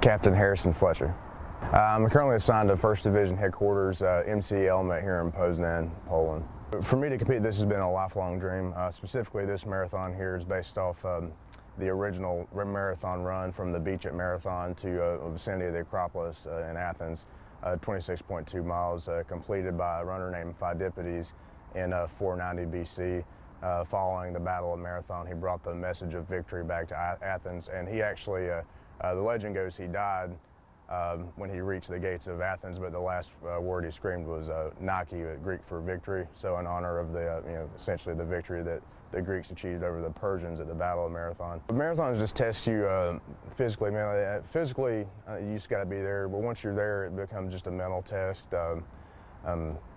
Captain Harrison Fletcher. I'm currently assigned to 1st Division headquarters, MC element here in Poznan, Poland. For me to compete, this has been a lifelong dream. Specifically, this marathon here is based off the original marathon run from the beach at Marathon to the vicinity of the Acropolis in Athens, 26.2 miles, completed by a runner named Pheidippides in 490 BC. Following the Battle of Marathon, he brought the message of victory back to Athens, and he actually, the legend goes he died when he reached the gates of Athens, but the last word he screamed was Nike, Greek for victory. So in honor of the, essentially the victory that the Greeks achieved over the Persians at the Battle of Marathon. But marathons just test you physically, mentally. Physically, you just got to be there, but once you're there, it becomes just a mental test.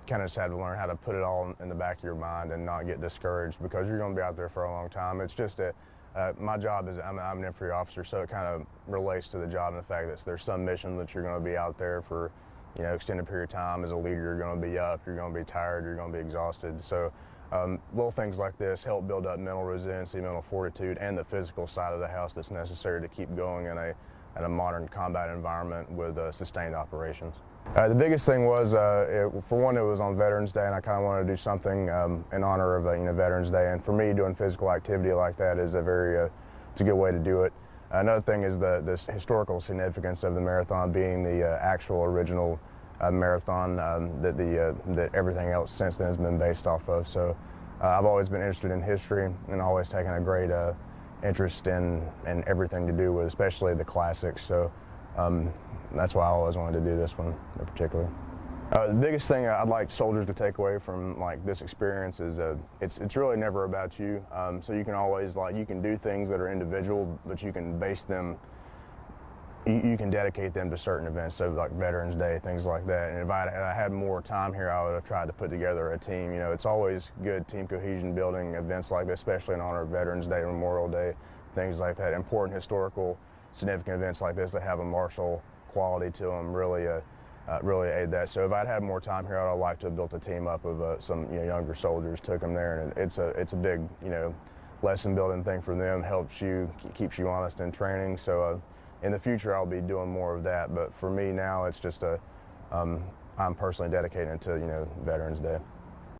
Kind of just had to learn how to put it all in the back of your mind and not get discouraged, because you're going to be out there for a long time. It's just my job is I'm an infantry officer, so it kind of relates to the job and the fact that there's some mission that you're going to be out there for, extended period of time. As a leader, you're going to be up, you're going to be tired, you're going to be exhausted. So little things like this help build up mental resiliency, mental fortitude, and the physical side of the house that's necessary to keep going in a modern combat environment with sustained operations. The biggest thing was, for one, it was on Veterans Day, and I kind of wanted to do something in honor of Veterans Day. And for me, doing physical activity like that is it's a good way to do it. Another thing is this historical significance of the marathon being the actual original marathon that everything else since then has been based off of. So I've always been interested in history and always taken a great interest in everything to do with, especially the classics. So that's why I always wanted to do this one in particular. The biggest thing I'd like soldiers to take away from this experience is it's really never about you. So you can always you can do things that are individual, but you can base them. You can dedicate them to certain events, so like Veterans Day, things like that. And if I had more time here, I would have tried to put together a team. It's always good team cohesion building events like this, especially in honor of Veterans Day, Memorial Day, things like that. Important historical, significant events like this that have a martial quality to them really aid that. So if I'd had more time here, I'd like to have built a team up of some younger soldiers, took them there, and it's a big lesson building thing for them. Keeps you honest in training. So in the future, I'll be doing more of that. But for me now, it's just I'm personally dedicated to Veterans Day.